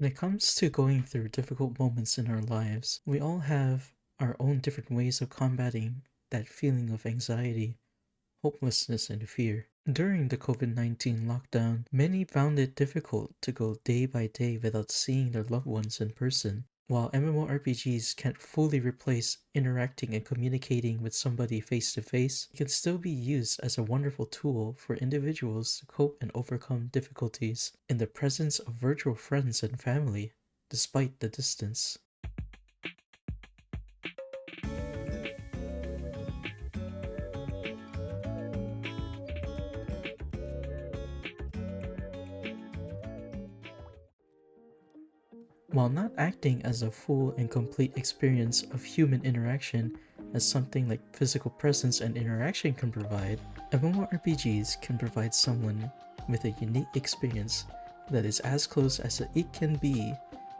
When it comes to going through difficult moments in our lives, we all have our own different ways of combating that feeling of anxiety, hopelessness, and fear. During the COVID-19 lockdown, many found it difficult to go day by day without seeing their loved ones in person. While MMORPGs can't fully replace interacting and communicating with somebody face to face, it can still be used as a wonderful tool for individuals to cope and overcome difficulties in the presence of virtual friends and family, despite the distance. While not acting as a full and complete experience of human interaction as something like physical presence and interaction can provide, MMORPGs can provide someone with a unique experience that is as close as it can be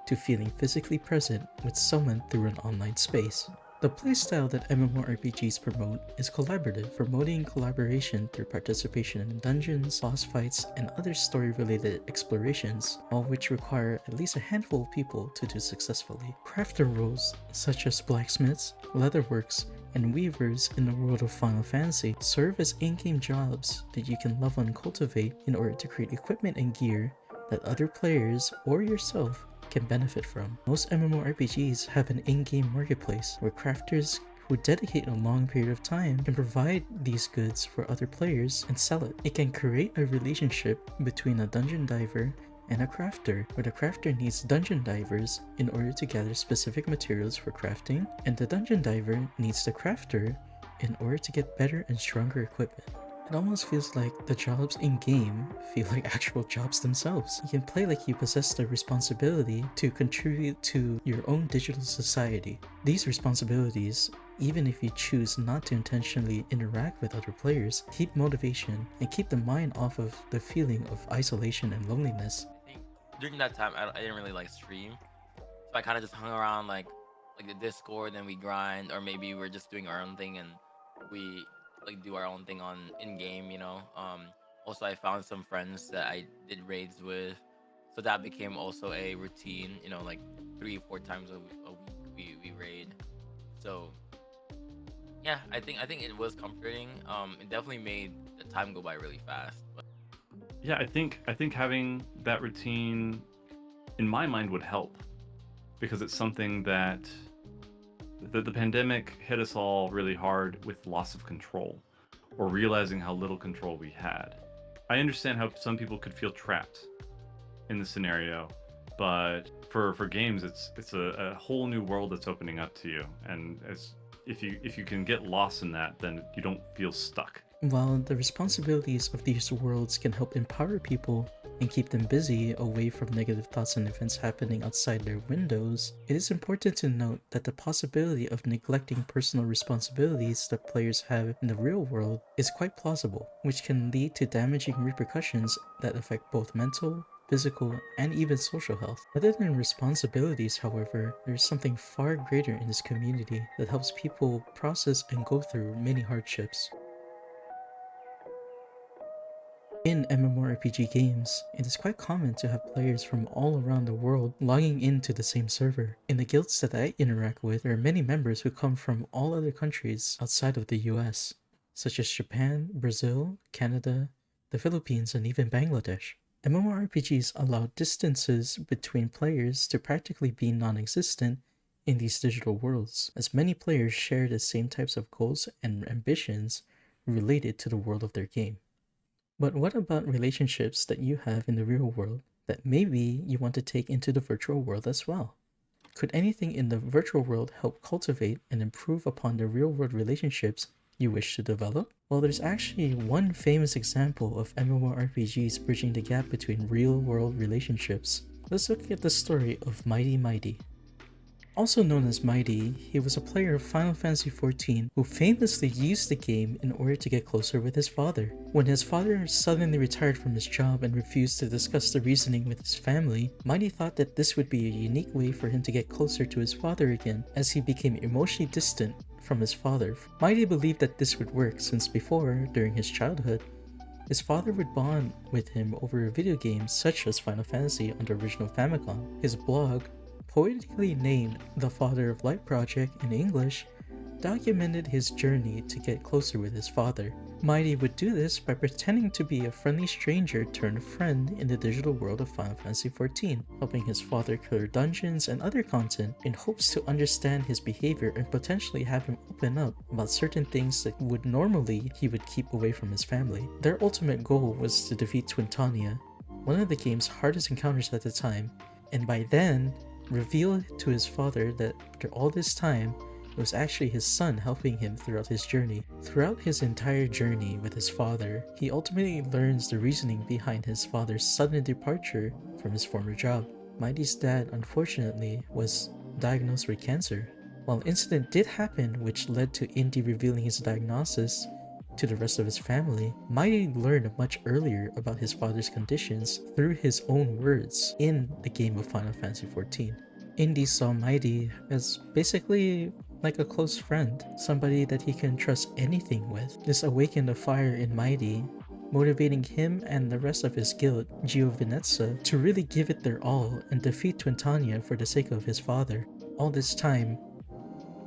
to feeling physically present with someone through an online space. The playstyle that MMORPGs promote is collaborative, promoting collaboration through participation in dungeons, boss fights, and other story-related explorations, all which require at least a handful of people to do successfully. Crafter roles, such as blacksmiths, leatherworks, and weavers in the world of Final Fantasy, serve as in-game jobs that you can level and cultivate in order to create equipment and gear that other players or yourself can benefit from. Most MMORPGs have an in-game marketplace where crafters who dedicate a long period of time can provide these goods for other players and sell it. It can create a relationship between a dungeon diver and a crafter, where the crafter needs dungeon divers in order to gather specific materials for crafting, and the dungeon diver needs the crafter in order to get better and stronger equipment. It almost feels like the jobs in-game feel like actual jobs themselves. You can play like you possess the responsibility to contribute to your own digital society. These responsibilities, even if you choose not to intentionally interact with other players, keep motivation and keep the mind off of the feeling of isolation and loneliness. I think during that time, I didn't really like stream, so I kind of just hung around like the Discord, and we grind, or maybe we're just doing our own thing and we like do our own thing on in game, you know. Also, I found some friends that I did raids with, so that became also a routine, you know, like 3 4 times a week we raid. So yeah, I think it was comforting. It definitely made the time go by really fast. But Yeah, I think having that routine in my mind would help because it's something that the pandemic hit us all really hard with loss of control or realizing how little control we had. I understand how some people could feel trapped in the scenario, but for games it's a whole new world that's opening up to you, and as if you can get lost in that, then you don't feel stuck. While the responsibilities of these worlds can help empower people and keep them busy away from negative thoughts and events happening outside their windows, it is important to note that the possibility of neglecting personal responsibilities that players have in the real world is quite plausible, which can lead to damaging repercussions that affect both mental, physical, and even social health. Other than responsibilities, however, there is something far greater in this community that helps people process and go through many hardships. In MMORPG games, it is quite common to have players from all around the world logging into the same server. In the guilds that I interact with, there are many members who come from all other countries outside of the US, such as Japan, Brazil, Canada, the Philippines, and even Bangladesh. MMORPGs allow distances between players to practically be non-existent in these digital worlds, as many players share the same types of goals and ambitions related to the world of their game. But what about relationships that you have in the real world that maybe you want to take into the virtual world as well? Could anything in the virtual world help cultivate and improve upon the real world relationships you wish to develop? Well, there's actually one famous example of MMORPGs bridging the gap between real world relationships. Let's look at the story of Maidy. Also known as Maidy, he was a player of Final Fantasy XIV who famously used the game in order to get closer with his father. When his father suddenly retired from his job and refused to discuss the reasoning with his family, Maidy thought that this would be a unique way for him to get closer to his father again, as he became emotionally distant from his father. Maidy believed that this would work since before, during his childhood, His father would bond with him over video games such as Final Fantasy on the original Famicom. His blog, poetically named The Father of Light Project in English, documented his journey to get closer with his father. Maidy would do this by pretending to be a friendly stranger turned friend in the digital world of Final Fantasy XIV, helping his father clear dungeons and other content in hopes to understand his behavior and potentially have him open up about certain things that would normally he would keep away from his family. Their ultimate goal was to defeat Twintania, one of the game's hardest encounters at the time, and by then revealed to his father that after all this time, it was actually his son helping him throughout his journey. Throughout his entire journey with his father, he ultimately learns the reasoning behind his father's sudden departure from his former job. Maidy's dad, unfortunately, was diagnosed with cancer. While an incident did happen which led to Indy revealing his diagnosis to the rest of his family, Maidy learned much earlier about his father's conditions through his own words in the game of Final Fantasy XIV. Indy saw Maidy as basically like a close friend, somebody that he can trust anything with. This awakened a fire in Maidy, motivating him and the rest of his guild, Giovinezza, to really give it their all and defeat Twintania for the sake of his father. All this time,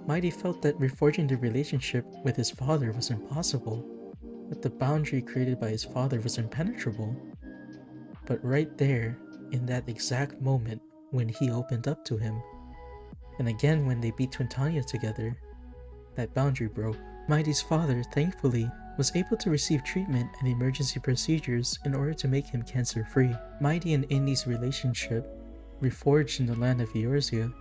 Maidy felt that reforging the relationship with his father was impossible, that the boundary created by his father was impenetrable. But right there, in that exact moment when he opened up to him, and again when they beat Twintania together, that boundary broke. Maidy's father, thankfully, was able to receive treatment and emergency procedures in order to make him cancer-free. Maidy and Indy's relationship, reforged in the land of Eorzea,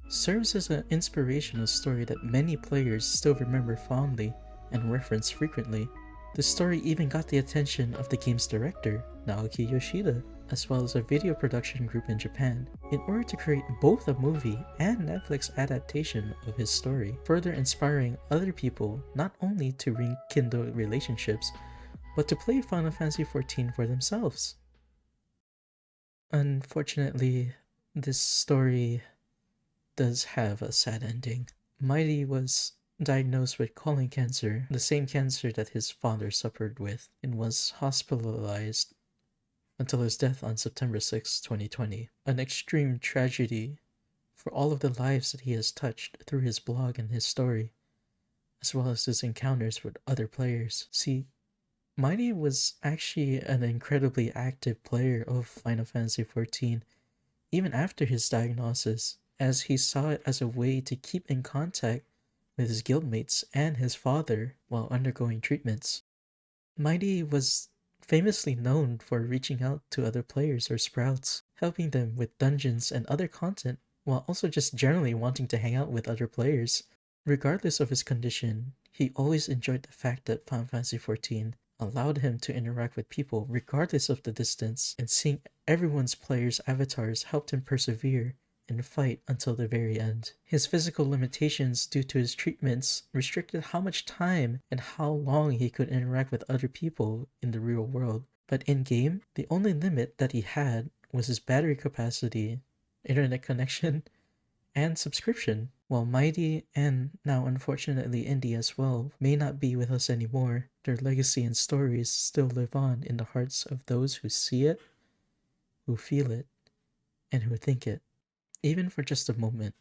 serves as an inspirational story that many players still remember fondly and reference frequently. The story even got the attention of the game's director, Naoki Yoshida, as well as a video production group in Japan, in order to create both a movie and Netflix adaptation of his story, further inspiring other people not only to rekindle relationships, but to play Final Fantasy XIV for themselves. Unfortunately, this story does have a sad ending. Maidy was diagnosed with colon cancer, the same cancer that his father suffered with, and was hospitalized until his death on September 6, 2020. An extreme tragedy for all of the lives that he has touched through his blog and his story, as well as his encounters with other players. See, Maidy was actually an incredibly active player of Final Fantasy XIV, even after his diagnosis, as he saw it as a way to keep in contact with his guildmates and his father while undergoing treatments. Maidy was famously known for reaching out to other players or sprouts, helping them with dungeons and other content, while also just generally wanting to hang out with other players. Regardless of his condition, he always enjoyed the fact that Final Fantasy XIV allowed him to interact with people regardless of the distance, and seeing everyone's players' avatars helped him persevere and fight until the very end. His physical limitations due to his treatments restricted how much time and how long he could interact with other people in the real world. But in-game, the only limit that he had was his battery capacity, internet connection, and subscription. While Maidy, and now unfortunately Indy as well, may not be with us anymore, their legacy and stories still live on in the hearts of those who see it, who feel it, and who think it. Even for just a moment,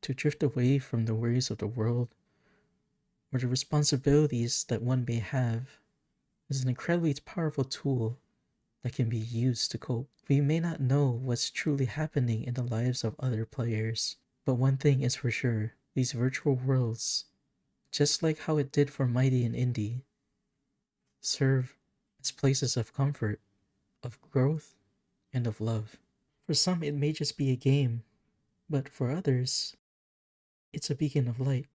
to drift away from the worries of the world or the responsibilities that one may have is an incredibly powerful tool that can be used to cope. We may not know what's truly happening in the lives of other players, but one thing is for sure, these virtual worlds, just like how it did for Maidy and Indy, serve as places of comfort, of growth, and of love. For some, it may just be a game, but for others, it's a beacon of light.